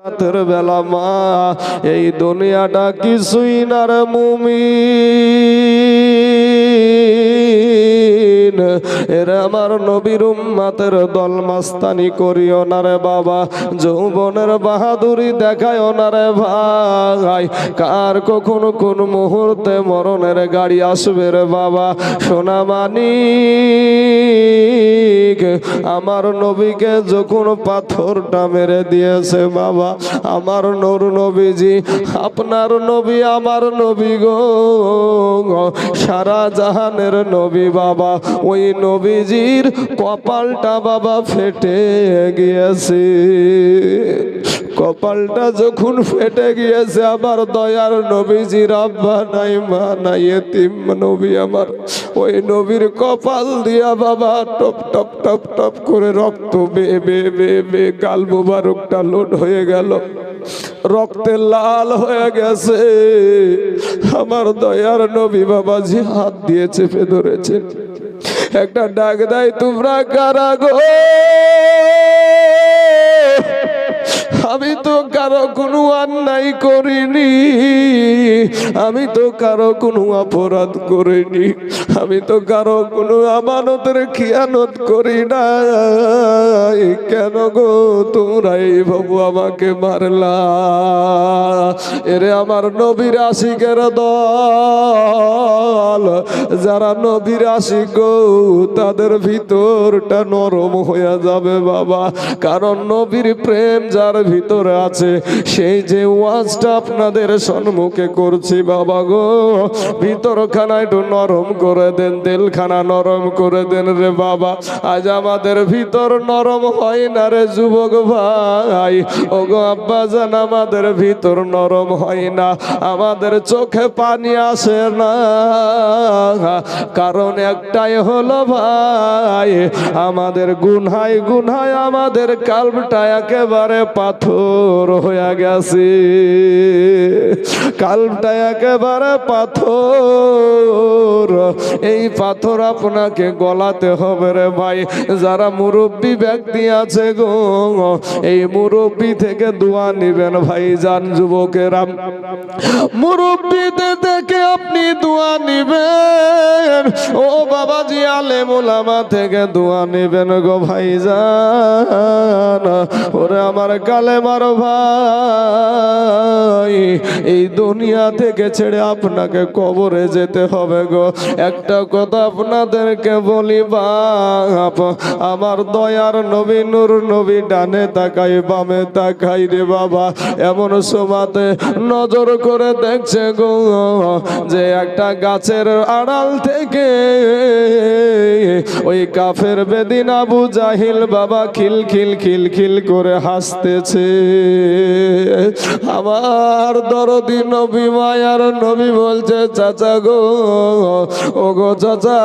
রাতের বেলা মা এই দুনিয়াটা কিছুই না রে মুমিন, এরা আমার নবীর উম্মতের দল মাস্তানি করিও না রে বাবা, যৌবনের বাহাদুরি দেখায়ও না রে ভাই, কার কখন কোন মুহূর্তে মরণের গাড়ি আসবে রে বাবা। সোনা মানিক আমার নবীকে যখন পাথরটা মেরে দিয়েছে বাবা, আমার নূর নবীজি আপনার নবী আমার নবী গো, সারা জাহানের নবী বাবা, ওই নবীজির কপালটা বাবা ফেটে গিয়েছে। কপালটা যখন ফেটে গিয়েছে আমার দয়ার নবীজির আব্বা নাই মা নাই এতিম নবী আমার, ওই নবীর কপাল দিয়া বাবা টপ টপ টপ টপ করে রক্ত বে বে বে বে গাল মোবারকটা লোড হয়ে গেল, রক্তে লাল হয়ে গেছে। আমার দয়ার নবী বাবাজি হাত দিয়ে চেপে ধরেছে, একটা ডাক দেয় তোমরা কারা গো, আমি তো কারো কোনো অন্যায় করিনি, আমি তো কারো কোনো অপরাধ করিনি, আমি তো কারো কোনো আমানতের খিয়ানত করি না, কেন গো তোমরা এইভাবে আমাকে মারলা? এরে আমার নবীর আশিকের দল, যারা নবীর আশিক গো তাদের ভিতরটা নরম হয়ে যাবে বাবা, কারণ নবীর প্রেম যার ভিতরে আছে সেই যে ওয়াজটা আপনাদের সম্মুখে করছি বাবা গো, ভিতরখানা একটু নরম করে দেন, দিলখানা নরম করে দেন রে বাবা। আজ আমাদের ভিতর নরম হয় না রে যুবক ভাই, ও গো আব্বা জান আমাদের ভিতর নরম হয় না, আমাদের চোখে পানি আসে না, কারণ একটাই হলো ভাই আমাদের গুনায় গুনায় আমাদের কালবটা একেবারে পাথর হয়ে গেছে, কালবটা একেবারে পাথর, এই পাথর আপনাকে গলাতে হবে রে ভাই। যারা মুরব্বী ব্যক্তি আছে গো এই মুরব্বী থেকে দোয়া নিবেন ভাই জান, যুবকেরা মুরব্বীদের থেকে আপনি দোয়া নিবেন, ও বাবাজি আলেম ওলামা থেকে দোয়া নিবেন গো ভাই জান। ওরে আমার কালেমার ভাই এই দুনিয়া থেকে ছেড়ে আপনাকে কবরে যেতে হবে গো। একটা কথা আপনাদেরকে বলি বাপ, আমার দয়ার নবী নূর নবী ডানে তাকাই বামে তাকাই রে বাবা, এমন সময়তে নজর করে দেখছে গো যে একটা গাছের আড়াল থেকে ওই কাফের বেদিন আবু জাহিল বাবা খিল খিল খিল খিল করে হাসতেছে। আমার দরদি নবী মায়ার নবী বলছে চাচা গো, ও গো চাচা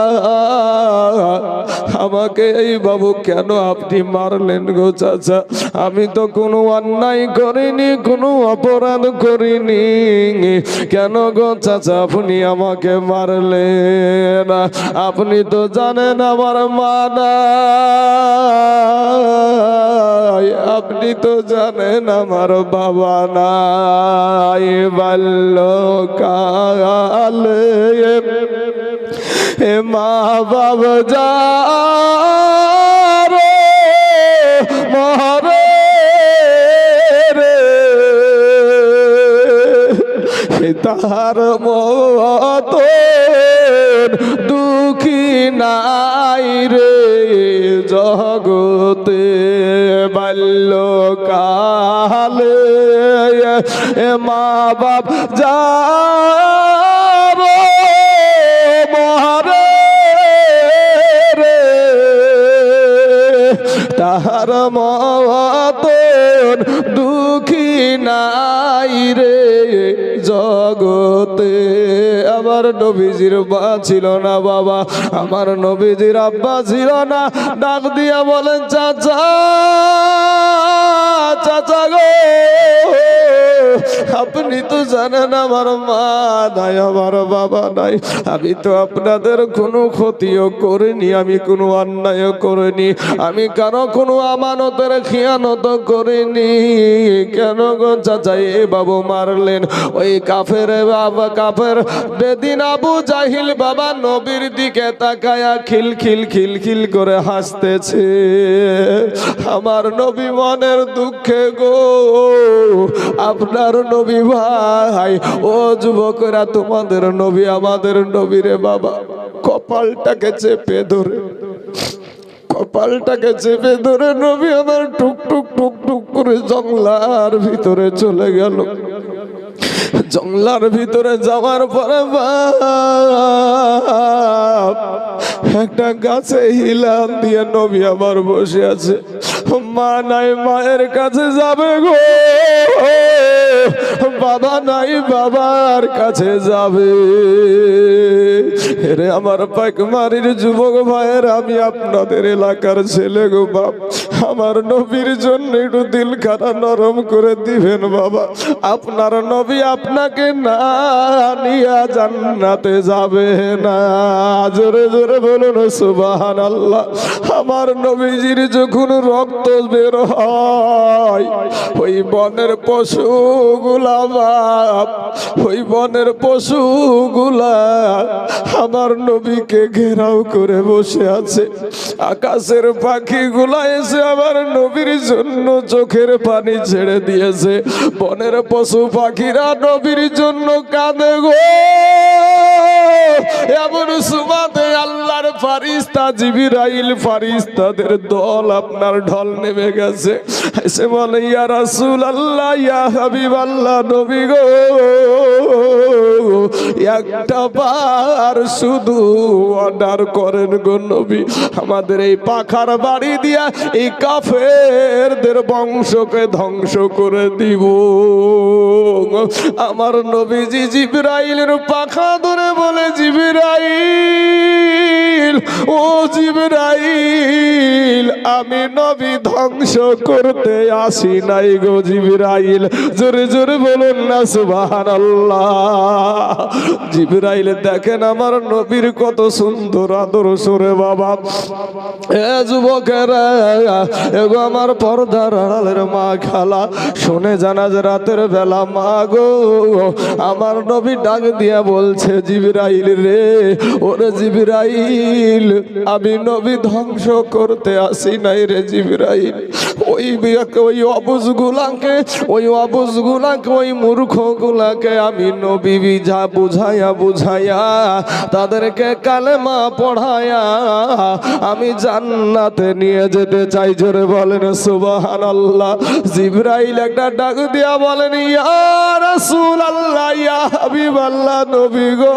আমাকে এই বাবু কেন আপনি মারলেন গো চাচা? আমি তো কোনো অন্যায় করিনি, কোনো অপরাধ করিনি, কেন গো চাচা আপনি আমাকে মারলেন? আপনি তো জানেন আমার মা নাই, আপনি তো জানেন আমার বাবা নাই, বাল্যকালে এ মা বাবা যারে মরে রে তার মতন দুঃখী নাই রে জগতে, বাল্যকালে এ মা বাপ যারে মরে রে তাহার মতন দুঃখী নাই রে জগতে। আমার নবীজির মা ছিল না বাবা, আমার নবীজির আব্বা ছিল না, ডাক দিয়া বলেন চাচা চাচা গো আপনি তো জানেন আমার মা নাই, আমার বাবা নাই, আমি তো আপনাদের কোনো ক্ষতিও করিনি, আমি কোনো অন্যায় করিনি, আমি কারো কোনো আমানতের খিয়ানত করিনি। কেন গো চাচা এ বাবু মারলেন? ওই কাফের বাবা, কাফের বেদিন আবু জাহিল বাবা নবীর দিকে তাকায়া খিল খিল খিল খিল করে হাসতেছে। আমার নবী মনের দুঃখে গো, আপনার নবী ভাই, ও যুবকরা, তোমাদের নবী আমাদের নবী রে বাবা কপালটাকে চেপে ধরে, কপালটাকে চেপে ধরে নবী আমার টুক টুক টুক টুক করে জঙ্গলার ভিতরে চলে গেল। জঙ্গলার ভিতরে যাওয়ার পরে একটা গাছে হিলান দিয়ে নবী আমার বসে আছে। মা নাই, মায়ের কাছে যাবে গো, বাবা নাই, বাবার কাছে যাবে। রে আমার পাইকমারির যুবক ভাইয়ের, আমি আপনাদের এলাকার ছেলে গো বাপ, আমার নবীর জন্য একটু দিল খানা নরম করে দিবেন বাবা। আপনার নবী আপনাকে না নিয়া জান্নাতে যাবে না। জোরে জোরে বলুন সুবহানাল্লাহ। আমার নবীজির যখন রক্ত বের হয়, ওই বনের পশুগুলা বাপ, ওই বনের পশুগুলা আমার নবীকে ঘেরাও করে বসে আছে। আকাশের পাখিগুলা এসে আমার নবীর জন্য চোখের পানি ছেড়ে দিয়েছে। বনের পশু পাখিরা নবীর জন্য কাঁদে গো। এমন সুবাদে আল্লাহর ফারিস্তা জিবরাইল ফারিস্তাদের দল আপনার ঢল নেমে গেছে। এসে বলে ইয়া রাসূলুল্লাহ, ইয়া হাবিবাল্লাহ, নবী গো, একটা বার শুধু অর্ডার করেন গো নবী, আমাদের এই পাখার বাড়ি দিয়া এই কাফেরদের বংশকে ধ্বংস করে দিব। আমার নবীজি জিবরাইলের পাখা ধরে বলে, জিবরাইল, ও জিবরাইল, আমি নবী ধ্বংস করতে আসি নাই গো জিবরাইল। জোরে জোরে বলুন না সুবহানাল্লাহ। জিবরাইল দেখেন আমার নবীর কত সুন্দর আদর্শ রে বাবা। এ যুবকেরা, এগো আমার পর্দার আড়ালের মা খালা, শুনে জানা যে রাতের বেলা মা গো, আমার নবী ডাক দিয়া বলছে, জিবরাইল রে, ওরে জিবরাইল, আমি নবী ধ্বংস করতে আসি নাই রে জিবরাইল। ওই অবুজগুলাকে, ওই অবুজগুলাকে, ওই মূর্খগুলাকে আমি নবী বুঝাইয়া বুঝাইয়া তাদেরকে কালেমা পড়াইয়া আমি জান্নাতে নিয়ে যেতে চাই। জোরে বলেন সুবহানাল্লাহ। জিবরাইল একটা ডাক দিয়া বলেন, ইয়া রাসূলুল্লাহ, ইয়া হাবিবাল্লাহ, নবী গো,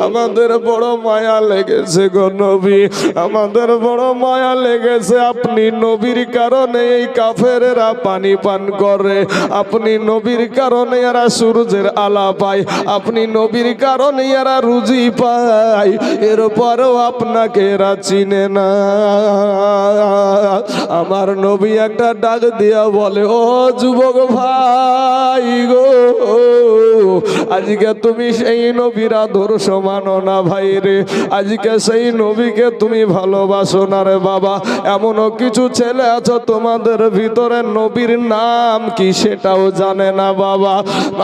আমাদের বড় মায়া লেগেছে গো নবী, আমাদের বড় মায়া লেগেছে। আপনি নবীর কারণে এই কাফেরেরা পানি পান করে, আপনি নবীর কারণে এরা সূর্যের আলা পায়, আপনি নবীর কারণে এরা রুজি পায়, এরপরেও আপনাকে এরা চিনে না। আমার নবী একটা ডাক দিয়া বলে, ও যুবক ভাই গো, আজকে তুমি সেই নবীর আদর্শ মানো না ভাই রে, আজকে সেই নবীকে তুমি ভালোবাসো না রে বাবা। এমনও কিছু ছেলে আছো তোমাদের ভিতরে নবীর নাম কি সেটাও জানে না বাবা,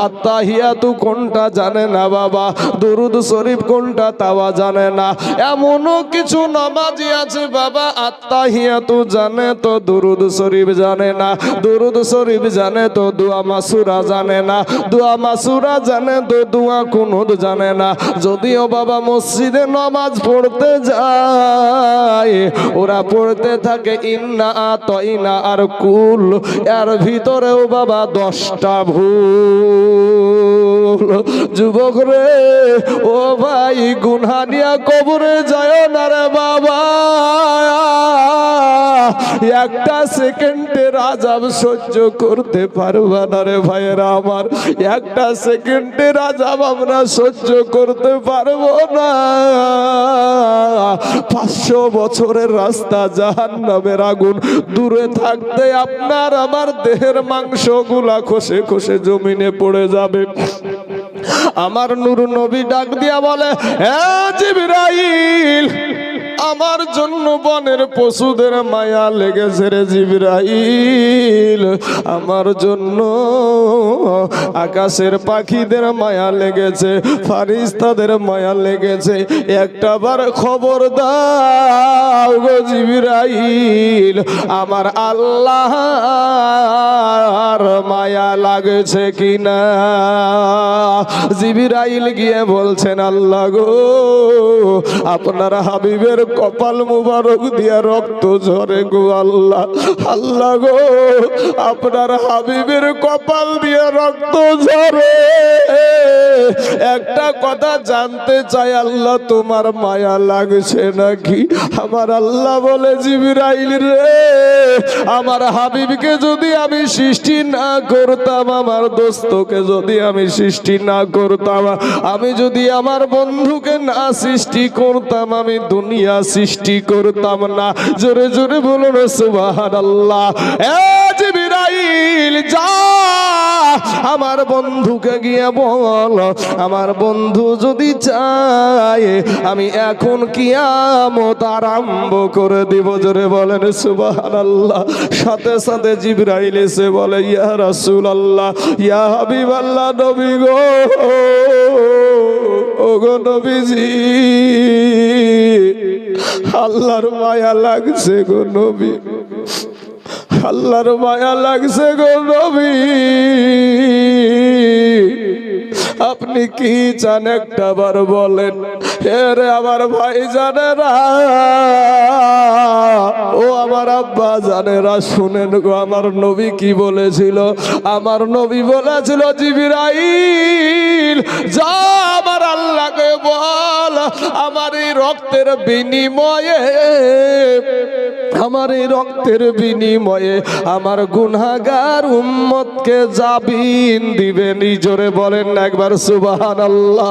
আত্তাহিয়াতু কোনটা জানে না বাবা, দুরুদ শরীফ কোনটা তাও জানে না। এমনও কিছু নামাজি আছে বাবা, আত্তাহিয়াতু জানে তো দুরুদ শরীফ জানে না, দুরুদ শরীফ জানে তো দোয়া মাসুরা জানে না, দোয়া মাসুরা জানে তো দোয়া কুনুত জানে না। যদিও বাবা মসজিদে নামাজ পড়তে যায়, ওরা পড়তে থাকে ইন্না আতাইনা আর কুল, এর ভিতরেও বাবা 10টা ভুল। যুবক রে ও ভাই, গুনাহ নিয়া কবরে যায় না রে বাবা। একটা সেকেন্ডের আযাব সহ্য করতে পারবা না রে ভাইয়েরা আমার, একটা সেকেন্ডের আযাব আমরা সহ্য করতে পারবো না। 500 বছরের রাস্তা জাহান্নামের আগুন দূরে থাকতে আপনার আমার দেহের মাংসগুলা খসে খসে জমিনে পড়ে যাবে। আমার নূর নবী ডাক দিয়া বলে, হে জিবরাইল, আমার জন্য বনের পশুদের মায়া লেগেছে রে জিবরাইল, আমার জন্য আকাশের পাখিদের মায়া লেগেছে, ফারিস্তাদের মায়া লেগেছে, একটাবার খবর দাও গো জিবরাইল, আমার আল্লাহর মায়া লাগেছে কিনা। জিবরাইল গিয়ে বলছেন, আল্লাহ গো, আপনার হাবিবের কপাল মুবারক দিয়া রক্ত ঝরে গো আল্লাহ। আল্লাহ গো, আপনার হাবিবের কপাল দিয়ে রক্ত ঝরে। একটা কথা জানতে চাই আল্লাহ, তোমার মায়া লাগছে নাকি? আমার আল্লাহ বলে, জিবরাইল রে, আমার হাবিবকে যদি আমি সৃষ্টি না করতাম, আমার দোস্তকে যদি আমি সৃষ্টি না করতাম, আমি যদি আমার বন্ধুকে না সৃষ্টি করতাম, আমি দুনিয়া সৃষ্টি করতাম না। জোরে জোরে বলুন সুবহানাল্লাহ। এ জিবরাইল, যা আমার বন্ধুকে গিয়ে বল, আমার বন্ধু যদি চায় আমি এখন কিয়ামত আরম্ভ করে দিব। জোরে বলেন সুবহানাল্লাহ। সাথে সাথে জিবরাইল এসে বলে, ইয়া রাসূলুল্লাহ, ইয়া হাবিবাল্লাহ, নবী গো, ও গো নবীজি, আল্লাহর মায়া লাগছে গো নবী, আল্লাহর মায়া লাগছে গো নবী, আপনি কি চান একটা বার বলেন। এরে আমার ভাই জানেরা, ও আমার আব্বা জানেরা, শুনেন গো, আমার নবী কি বলেছিল? আমার নবী বলেছিল, জিবরাইল যা আমার আল্লাহকে বল, আমার এই রক্তের বিনিময়ে, আমার এই রক্তের বিনিময়ে আমার গুনাহগার উম্মতকে জামিন দিবেন। জোরে বলেন না একবার সুবহানাল্লাহ।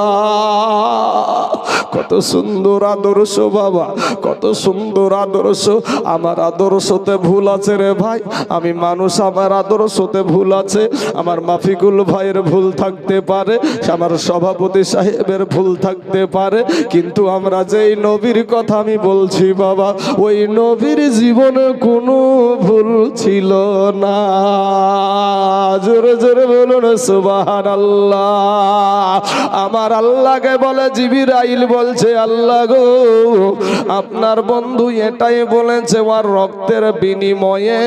কত সুন্দর আদর্শ বাবা, কত সুন্দর আদর্শ। আমার আদর্শতে ভুল আছে রে ভাই, আমি মানুষ, আমার আদর্শতে ভুল আছে, আমার মাফিকুল ভাইয়ের ভুল থাকতে পারে, আমার সভাপতি সাহেবের ভুল থাকতে পারে, কিন্তু আমরা যেই নবীর কথা আমি বলছি বাবা, ওই নবীর জীবনে কোনো ভুল ছিল না। জোরে জোরে বলুন সুবহানাল্লাহ। আমার আল্লাহকে বলে, জিবরাইল বলছে, আল্লাহ গো, আপনার বন্ধু এটাই বলেছে, আমার রক্তের বিনিময়ে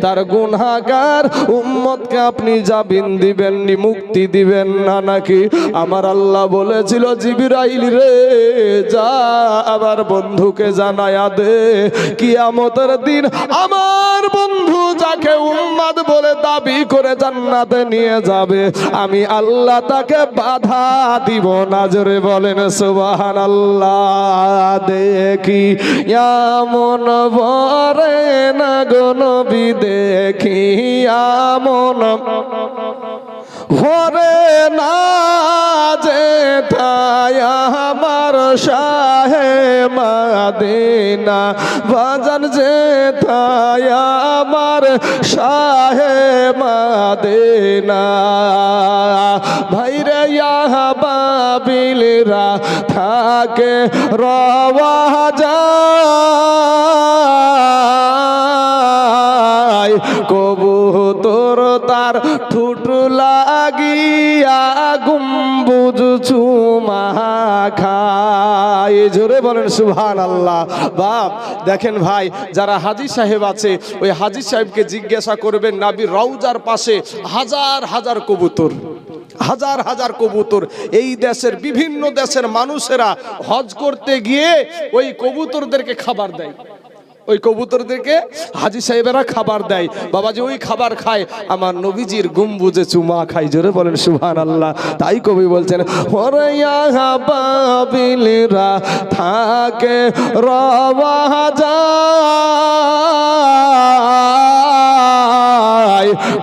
তার গুনাহগার উম্মতকে আপনি জামিন দিবেন, মুক্তি দিবেন না নাকি? আমার আল্লাহ বলেছিল, জিবরাইল রে, যা আমার বন্ধুকে জানায়া দে, কিয়ামতের দিন আমার বন্ধু যাকে উম্মত বলে দাবি করে জান্নাতে নিয়ে যাবে, আমি আল্লাহ তাকে বাধা দিব না। জোরে বলেন সুবহানাল্লাহ। দেখি এমন ভরে না গো নবী, দেখি এমন ভরে না যেথায় আমার শাহে মদিনা, বাজান যেথায় আমার শাহে মদিনা। ভাইরে ইয়া বাবিলরা থাকে রওয়া যায়, কবুতর তার ঠুট লাগিয়া গুম্বুজ চুমা খায়। জোরে বলেন সুবহানাল্লাহ। বাপ দেখেন ভাই, যারা হাজী সাহেব আছে, ওই হাজী সাহেবকে জিজ্ঞাসা করবেন, নবীর রওজার পাশে হাজার হাজার কবুতর, হাজার হাজার কবুতর। এই দেশের বিভিন্ন দেশের মানুষেরা হজ করতে গিয়ে ওই কবুতরদেরকে খাবার দেয়। ওই কবুতরদেরকে হাজী সাহেবেরা খাবার দেয়, বাবাজি ওই খাবার খায়, আমার নবীজির গম্বুজে চুমা খাই। জোরে বলেন সুবহানাল্লাহ। তাই কবি বলছেন ওরে ইয়া বাবিলরা থাকে রওয়া যায়,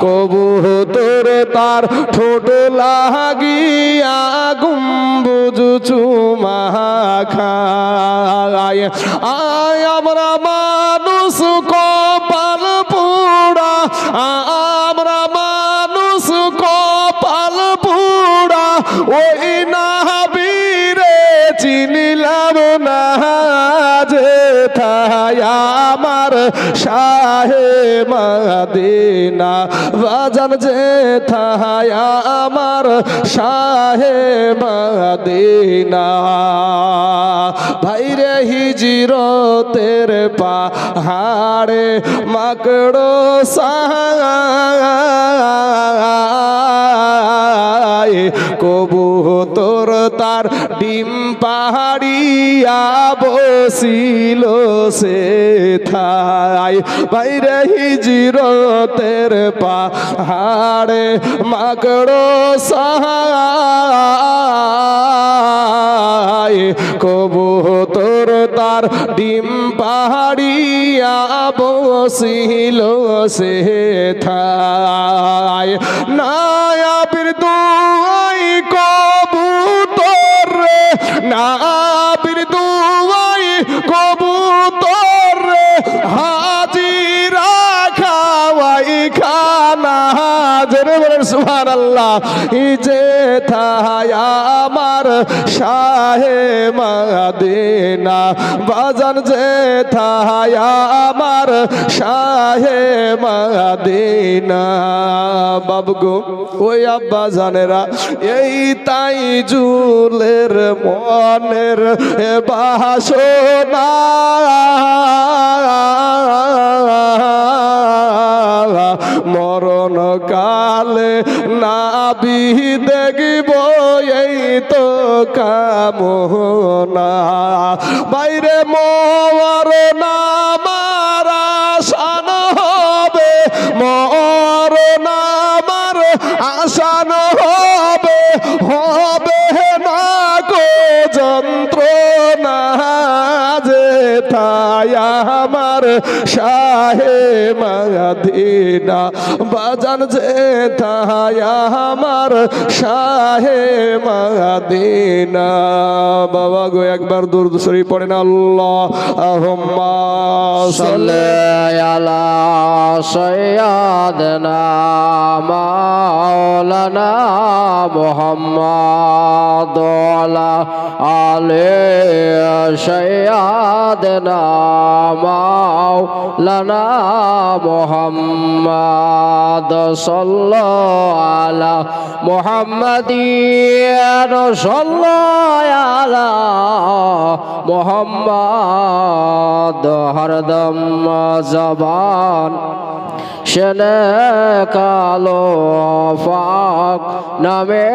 কবুতর তার ঠোঁট লাগিয়া গম্বুজ চুমা খায়। আয় আমরা মানুষ কপাল পোড়া, আমরা মানুষ কপাল পোড়া, ওই নবীরে চিনিলাম না যেথায় আমার শাহে মদিনা, বাজান যেথায় আমার শাহে মদিনা। ভাইরে হিজরতের পাহাড়ে মাকড়ো সায়, কবুতর তার ডিম পাহাড়িয়া বসিল সে থাই। বাইরে হিজরতের পাহাড়ে মাকড়ো সায়, কবুতর তার ডিম পাহাড়িয়া বসিল সে থাই। নায়াবির দুয়াই কবুতর রে, নায়াবির দুয়াই কবুতর রে, হাজিরা খাওয়াই খানা। জোরে বলেন সুবহানাল্লাহ। যে থায় আমার শাহে মদিনা, বাজান যে থায় আমার শাহে মদিনা। বাবগো ওই আব্বা জানেরা, এই তাই জুলের মনের বাসনা, মরণ কালে নাবি দেখব এই তো কামনা। বাইরে মরণ আমার আসান হবে, মরণ আমার আসান হবে, হবে না কো যন্ত্রণা যেথায় আমার শাহে মদিনা, বাজান যেথায় আমার শাহে মদিনা। বাবা গো একবার দুরূদ শরীফ পড়েন, আল্লাহুম্মা সাল্লি আলা সাইয়্যিদিনা মাওলানা মুহাম্মদ ওয়ালা আলি সাইয়্যিদিনা মাওলানা মুহাম্মদ সাল্লাল্লাহু আলা মুহাম্মাদিন সাল্লাল্লাহু আলা মুহাম্মদ। হরদম জবান শনে কালো ফাক নামে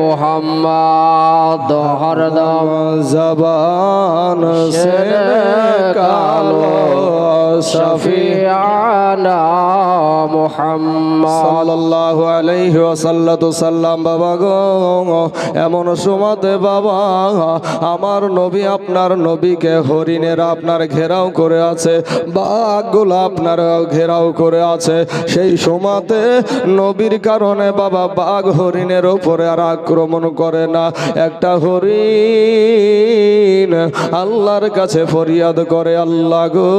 মুহাম্মদ, হরদম জবান শনে কালো শফিআনা মুহাম্মদ সাল্লাল্লাহু আলাইহি ওয়াসাল্লাম। বাবা গো এমন সময়তে বাবা আমার নবী আপনার নবীকে হরিণেরা আপনার ঘেরাও করে আছে, বাঘগুলো আপনার ঘেরাও করে আছে। সেই সময়তে নবীর কারণে বাবা বাঘ হরিণের উপরে আর আক্রমণ করে না। একটা হরিণ আল্লাহর কাছে ফরিয়াদ করে, আল্লাহ গো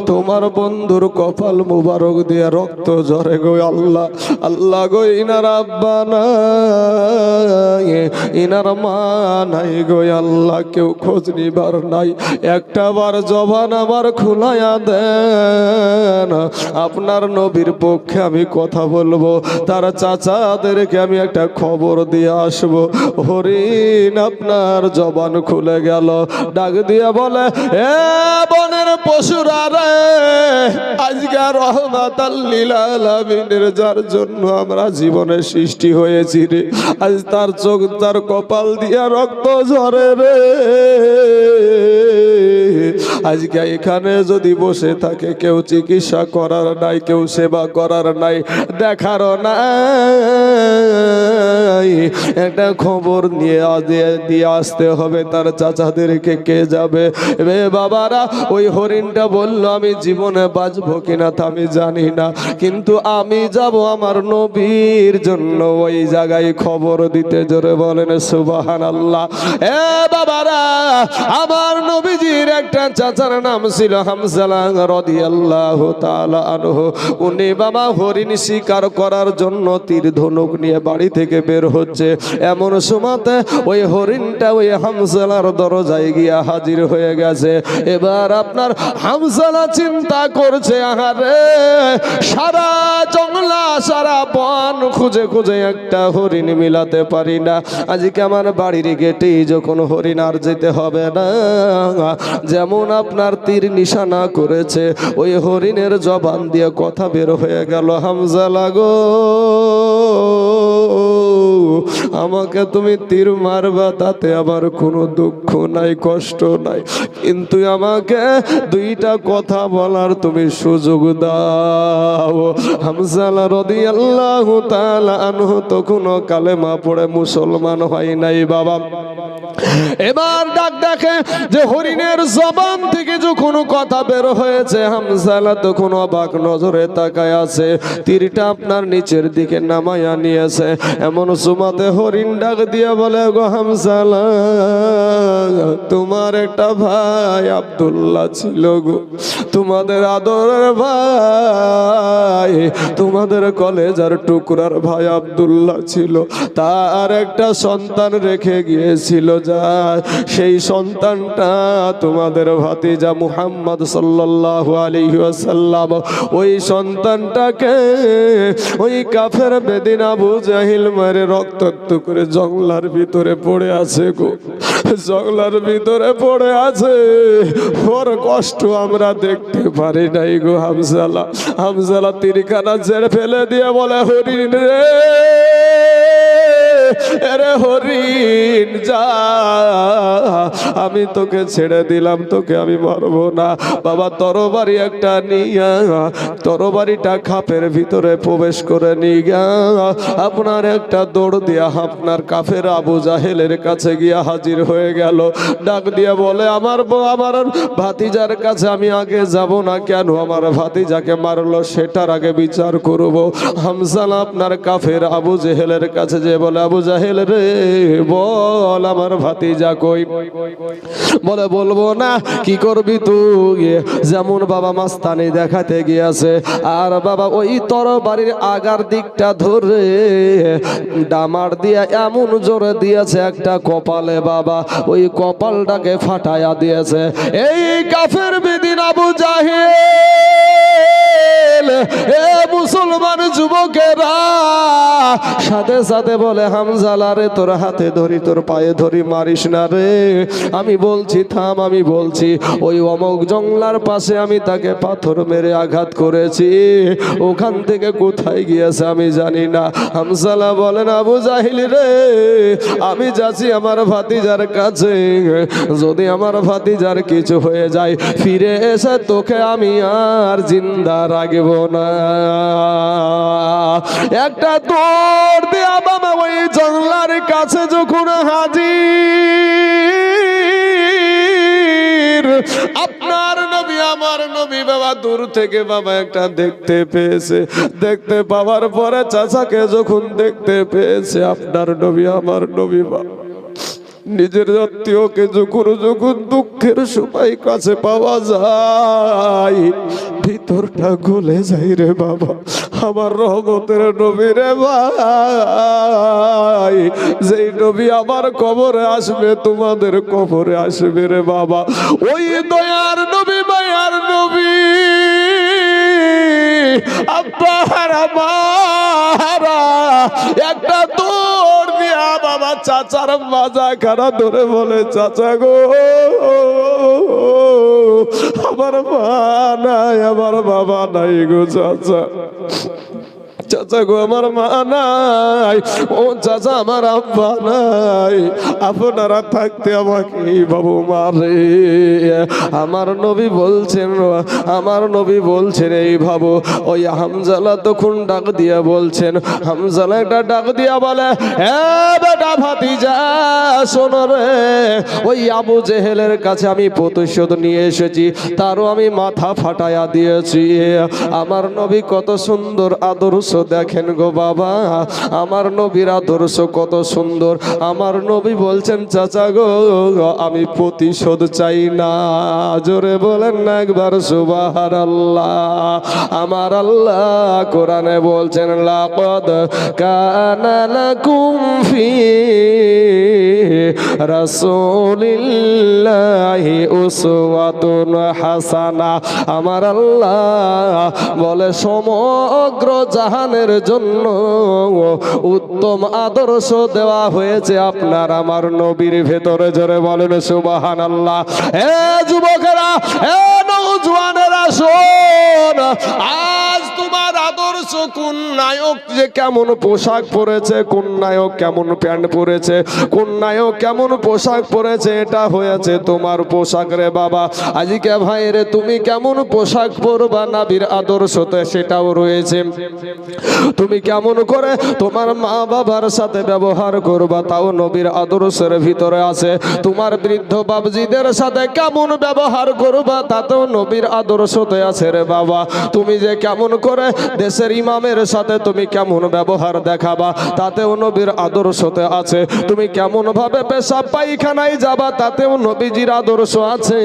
তোমার বন্ধুর কপাল মুবারক দিয়ে রক্ত ঝরে গো আল্লাহ, আল্লাহ গো ইনার আব্বা নাই, ইনার মা নাই গো আল্লাহ, কেউ খোঁজ নিবার নাই, একটা বার জবান আমার খুলাইয়া দেন, আপনার আপনার নবীর পক্ষে আমি কথা বলবো, তার চাচাদেরকে আমি একটা খবর দিয়ে আসবো। হরিণ আপনার জবান খুলে গেল, ডাক দিয়ে বলে, এ বনের পশুরা রে, আজকে রহমাতাল লিল আলামিনের যার জন্য আমরা জীবনে সৃষ্টি হয়েছি রে, আজ তার চোখ তার কপাল দিয়া রক্ত ঝরে রে। আজকে এখানে যদি বসে থাকে, কেউ চিকিৎসা করার নাই, কেউ সেবা করার নাই, দেখার নাই, একটা খবর নিয়ে দিয়ে আসতে হবে তার চাচাদেরকে। কে যাবে? রে বাবারা, ওই হরিণটা বলল, আমি জীবনে বাঁচবো কিনা তা আমি জানি না, কিন্তু আমি যাব আমার নবীর জন্য ওই জায়গায় খবর দিতে। জোরে বলেন সুবহানাল্লাহ। এ বাবারা, আমার নবীজির একটা চাচার নাম ছিল হামজালা রাদিয়াল্লাহু তাআলা আনহু। উনি বাবা হরিণ শিকার করার জন্য তীর ধনুক নিয়ে বাড়ি থেকে বের হচ্ছে, এমন সময়তে ওই হরিণটা ওই হামজালার দরজায় গিয়া হাজির হয়ে গেছে। এবার আপনার হামজালা চিন্তা করছে, আহারে সারা জঙ্গলা সারা বন খুঁজে খুঁজে একটা হরিণ মিলাতে পারি না, আজকে আমার বাড়ির গেটেই যখন হরিণ আর যেতে হবে না, যেমন আপনার তীর নিশানা করেছে, ওই হরিণের জবান দিয়ে কথা বের হয়ে গেল, হামজালা গো, আমাকে তুমি তীর মারবা তাতে আমার কোনো দুঃখ নাই, কষ্ট নাই, কিন্তু আমাকে দুইটা কথা বলার তুমি সুযোগ দাও। হামজালা রাদিয়াল্লাহু তাআলা আনহু তখনও কালেমা পড়ে মুসলমান হয় নাই বাবা। এবার ডাক দেখে যে হরিণের জবান থেকে যখন কথা বের হয়েছে, হামজালা তখন অবাক নজরে তাকায় আছে, তীরটা আপনার নিচের দিকে নামায়া নিয়েছে। এমন সুমাতে হরিণ ডাক দিয়ে বলে, গো হামজালা, তোমার একটা ভাই আব্দুল্লাহ ছিল গো, তোমাদের আদরের ভাই, তোমাদের কলেজার টুকরার ভাই আব্দুল্লাহ ছিল, তার একটা সন্তান রেখে গিয়েছিল, যা সেই সন্তানটা তোমাদের ভাতিজা মুহাম্মদ সাল্লাল্লাহু আলাইহি ওয়াসাল্লাম, ওই সন্তানটাকে ওই কাফের বেদিন আবু জাহিল মারে রক্তাক্ত করে জঙ্গলার ভিতরে পড়ে আছে গো, জঙ্গলার ভিতরে পড়ে আছে, ওর কষ্ট আমরা দেখতে পারি নাই গো হামজালা। হামজালা তীরখানা ছেড়ে ফেলে দিয়ে বলে, হরিণ রে, আরে হরিণ যা, আমি তোকে ছেড়ে দিলাম, তোকে আমি মারবো না। বাবা তরবারি একটা নিয়া তরবারিটা খাপের ভিতরে প্রবেশ করে নিয়ে আপনার একটা দৌড় দিয়া আপনার কাফের আবু জাহেলের কাছে গিয়া হাজির হয়ে গেল। ডাক দিয়া বলে, আমার ভাতিজার কাছে আমি আগে যাব না, কেন আমার ভাতিজাকে মারলো সেটার আগে বিচার করব। হামজালা আপনার কাফের আবু জাহেলের কাছে যে বলে, আবু জাহেল রে, বল আমার ভাতিজা কই? বলে, বলবো না, কি করবি তুই? যেমন বাবা মাস্তানি দেখাতে গিয়েছে, আর বাবা ওই তরবারির আগার দিকটা ধরে ডামার দিয়া এমন জোরে দিয়েছে একটা কপালে, বাবা ওই কপালটাকে ফাটাইয়া দিয়েছে। এই কাফের বেদিন আবু জাহেল, এ মুসলমান যুবকেরা সাথে সাথে বলে, হামজালা রে, তোর হাতে ধরি, তোর পায়ে ধরি, মারিস না রে, আমি বলছি থাম, আমি বলছি, ওই অমুক জঙ্গলার পাশে আমি তাকে পাথর মেরে আঘাত করেছি, ওখান থেকে কোথায় গিয়েছে আমি জানি না। হামজালা বলেন, আবু জাহিল রে, আমি যাচ্ছি আমার ভাতিজার কাছে, যদি আমার ভাতিজার কিছু হয়ে যায়, ফিরে এসে তোকে আমি আর জিন্দা রাখব না। একটা দৌড় দিয়া বাবা ওই জঙ্গলার কাছে যখন হাজির, আপনার নবী আমার নবী বাবা দূর থেকে বাবা একটা দেখতে পেয়েছে। দেখতে পাওয়ার পরে চাচাকে যখন দেখতে পেয়েছে, আপনার নবী আমার নবী বাবা নিজের আত্মীয়কে যখন যখন দুঃখের সময় কাছে পাওয়া যায়, ভিতরটা গলে যায় রে বাবা। আমার রহমতের নবী রে ভাই, যেই নবী আমার কবরে আসবে, তোমাদের কবরে আসবে রে বাবা। ওই দয়ার নবী, মায়ার নবী আব্বার আমারা একটা দৌড় দিয়া বাবা চাচার মাজা খানা ধরে বলে, চাচা গো আমার মা নাই, আমার বাবা নাই গো চাচা, চাচা গো আমার মা নাই, ও চাচা আমার আব্বা নাই, আপনারা থাকতে আমাকে বাবু মারে। আমার নবী বলছেন, আমার নবী বলছেন এই ভাবো। ওই হামজালা তখন ডাক দিয়া বলছেন, হামজালা একটা ডাক দিয়া বলে, এ বেটা ভাতিজা শোনো রে, ওই আবু জেহেলের কাছে আমি প্রতিশোধ নিয়ে এসেছি, তারও আমি মাথা ফাটাইয়া দিয়েছি। আমার নবী কত সুন্দর আদর্শ দেখেন গো বাবা, আমার নবীর আদর্শ কত সুন্দর। আমার নবী বলছেন, চাচা গো আমি প্রতিশোধ চাই না। জোরে বলেন না একবার সুবহানাল্লাহ। আমার আল্লাহ কোরআনে বলছেন, লাকাদ কানা লাকুম ফি রাসূলিল্লাহি উসওয়াতুন হাসানা। আমার আল্লাহ বলে সমগ্র জাহানের জন্য উত্তম আদর্শ দেওয়া হয়েছে আপনার আমার নবীর ভেতরে। জোরে বলেন সুবহানাল্লাহ। হে যুবকেরা, হে নওজওয়ানেরা শোন, আজ তোমার আদর্শ কোন নায়ক যে কেমন পোশাক পরেছে, কোন নায়ক কেমন প্যান্ট পরেছে, কোন নায়ক কেমন পোশাক পরেছে, এটা হয়েছে তোমার পোশাক রে বাবা। আজকে ভাই রে তুমি কেমন পোশাক পরবা নবীর আদর্শতে সেটাও রয়েছে। তুমি কেমন করে তোমার মা বাবার সাথে ব্যবহার করবা তাও নবীর আদর্শের ভিতরে আছে। তোমার বৃদ্ধ বাবজিদের সাথে কেমন ব্যবহার করবা তাতেও নবীর আদর্শতে আছে রে বাবা। তুমি যে কেমন করে দেশের ইমামের সাথে তুমি কেমন ব্যবহার দেখাবা তাতেও নবীর আদর্শতে আছে। তুমি কেমন ভাবে পেশাব পায়খানায় যাবা তাতেও নবীজির আদর্শ আছে।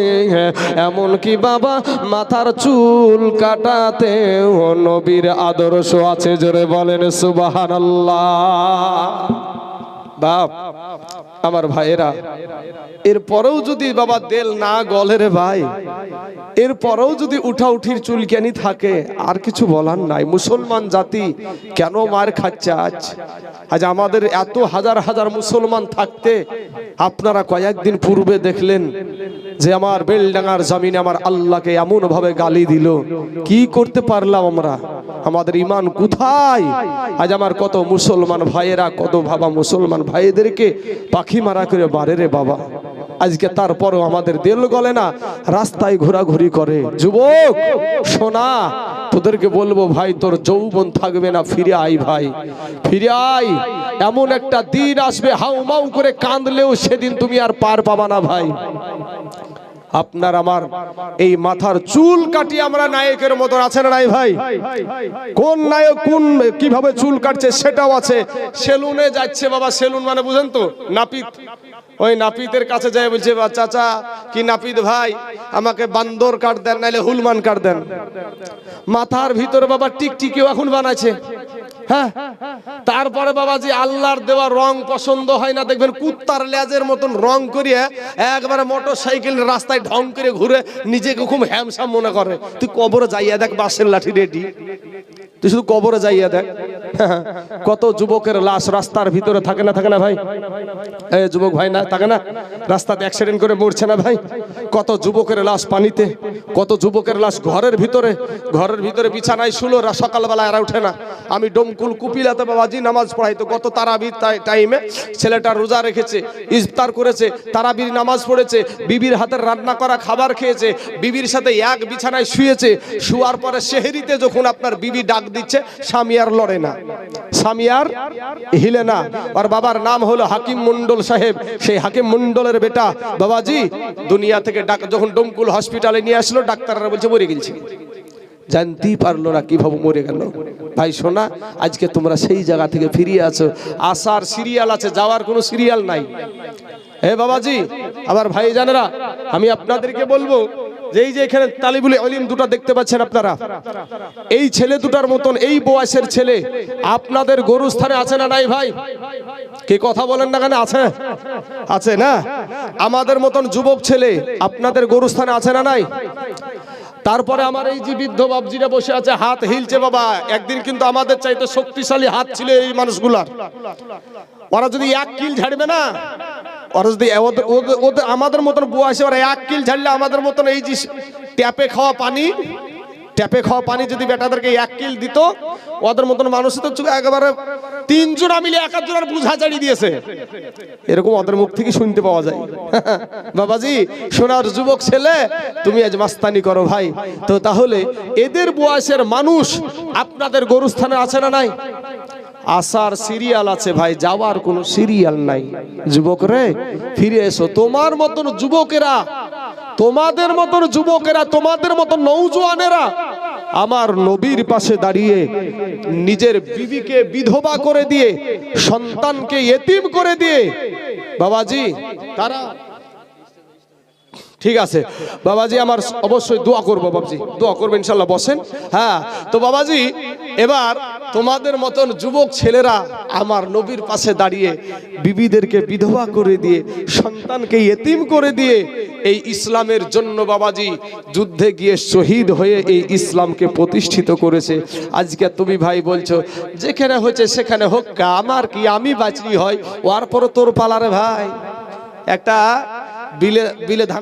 এমন কি বাবা মাথার চুল কাটাতেও নবীর আদর্শ আছে। জোরে বলেন সুবহানাল্লাহ। বাপ আমার ভাইয়েরা, এরপরেও যদি বাবা দেল না গলে রে ভাই, এরপরেও যদি উঠাউঠির চুলকানি থাকে আর কিছু বলার নাই। মুসলমান জাতি কেন মার খাচ্ছে আজ? আজ আমাদের এত হাজার হাজার মুসলমান থাকতে আপনারা কয়েকদিন পূর্বে দেখলেন যে আমার বেলডাঙ্গার জমিনে আমার আল্লাহকে এমন ভাবে গালি দিল। কি করতে পারলাম আমরা? আমাদের ইমান কোথায়? আজ আমার কত মুসলমান ভাইয়েরা, কত ভাবা মুসলমান ভাইদেরকে পাখি মারা করে বারে রে বাবা। আজকে তারপরও আমাদের দেল গলে না, রাস্তায় ঘোরাঘুরি করে। যুবক শোনা, তোদেরকে বলবো ভাই, তোর যৌবন থাকবে না, ফিরে আয় ভাই, ফিরে আয়। এমন একটা দিন আসবে হাউমাউ করে কাঁদলেও সেদিন তুমি আর পার পাবা না ভাই। আপনার আমার এই মাথার চুল কাটিয়ে আমরা নায়কের মতন আছে না নাই ভাই? কোন নায়ক কোন কিভাবে চুল কাটছে সেটাও আছে। সেলুনে যাচ্ছে বাবা, সেলুন মানে বুঝেন তো, নাপিত। ওই নাপিতের কাছে যায় বলছে, চাচা কি নাপিত ভাই আমাকে বান্দর কাট দেন, নাইলে হুলমান কাট দেন। মাথার ভিতরে বাবা টিকটিকিও এখন বানাচ্ছে। হ্যাঁ, তারপরে বাবাজি আল্লাহর দেওয়া রং পছন্দ হয় না, দেখবেন কুত্তার লেজের মতন রং করিয়ে একবারে মোটর সাইকেল রাস্তায় ঢং করে ঘুরে নিজেকে খুব হ্যামসাম মনে করে। তুই কবরে যাইয়া দেখ, বাঁশের লাঠি রেডি, তুই শুধু কবরে যাইয়া দেখ। কত যুবকের লাশ রাস্তার ভিতরে থাকে না, থাকে না ভাই? এই যুবক ভাই না থাকে না, রাস্তাতে অ্যাক্সিডেন্ট করে মরছে না ভাই? কত যুবকের লাশ পানিতে, কত যুবকের লাশ ঘরের ভিতরে, ঘরের ভিতরে বিছানায় শুলো, সকালবেলা এরা উঠে না। আমি ডমকুল কুপিলাতে বাবাজি নামাজ পড়াইতো, গত তারাবির টাইমে ছেলেটা রোজা রেখেছে, ইফতার করেছে, তারাবির নামাজ পড়েছে, বিবির হাতের রান্না করা খাবার খেয়েছে, বিবির সাথে এক বিছানায় শুয়েছে। শুয়ার পরে সেহরিতে যখন আপনার বিবি ডাক দিচ্ছে, স্বামী আর লড়ে না, স্বামী আর হিলে না। আর বাবার নাম হলো হাকিম মন্ডল সাহেব। সেই হাকিম মন্ডলের বেটা বাবাজি দুনিয়া থেকে যখন ডমকুল হসপিটালে নিয়ে আসলো, ডাক্তাররা বলছে মরে গেছে। জানতেই পারলো না কিভাবে মরে গেল। ভাই শোনা, আজকে তোমরা সেই জায়গা থেকে ফিরিয়ে আছো। আসার সিরিয়াল আছে, যাওয়ার কোনো সিরিয়াল নাই। হে বাবাজি, আবার ভাই জানেরা, আমি আপনাদেরকে বলবো যে এই যে এখানে তালিবুল ইলম দুটো দেখতে পাচ্ছেন আপনারা, এই ছেলে দুটার মতন এই বয়সের ছেলে আপনাদের গরুস্থানে আছে না নাই ভাই? কি কথা বলেন না কেন? আছে, আছে না? আমাদের মতন যুবক ছেলে আপনাদের গরুস্থানে আছে না নাই? তারপরে আমার এই যে বৃদ্ধ বাবজিরা বসে আছে, হাত হিলছে বাবা, একদিন কিন্তু আমাদের চাইতে শক্তিশালী হাত ছিল এই মানুষগুলার। ওরা যদি এক কিল ঝাড়বে না, ওরা যদি আমাদের মতন বয়সে ওরা এক কিল ঝাড়লে আমাদের মতন এই যে ট্যাপে খাওয়া পানি যদি বেটাদেরকে এক কিল দিত, ওদের মতন মানুষ তো একেবারে 3 জোড়া মিলে 1 জোড়ার বুঝা চাড়িয়ে দিয়েছে, এরকম ওদের মুখ থেকে শুনতে পাওয়া যায়। বাবাজি, সোনার যুবক ছেলে, তুমি আজ মাস্তানি করো ভাই, তো তাহলে এদের বয়সের মানুষ আপনাদের গরুস্থানে আছে না নাই? আসার সিরিয়াল আছে ভাই, যাওয়ার কোনো সিরিয়াল নাই। যুবক রে, ফিরে এসো। তোমাদের মতন যুবকেরা, তোমাদের মতন নৌজওয়ানেরা আমার নবীর পাশে দাঁড়িয়ে নিজের বিবিকে বিধবা করে দিয়ে, সন্তানকে ইতিম করে দিয়ে, বাবাজি তারা ঠিক আছে বাবাজি, আমার অবশ্যই দোয়া করবো বাবাজি, দোয়া করবেন ইনশাল্লাহ, বসেন। হ্যাঁ, তো বাবাজি এবার তোমাদের মতন যুবক ছেলেরা আমার নবীর পাশে দাঁড়িয়ে বিবিদেরকে বিধবা করে দিয়ে, সন্তানকে ইতিম করে দিয়ে এই ইসলামের জন্য বাবাজি যুদ্ধে গিয়ে শহীদ হয়ে এই ইসলামকে প্রতিষ্ঠিত করেছে। আজকে তুমি ভাই বলছো যেখানে হচ্ছে সেখানে হোক, আমার কি, আমি বাঁচলি হয়, ওর পরে তোর পালারে ভাই। একটা বিলে ধান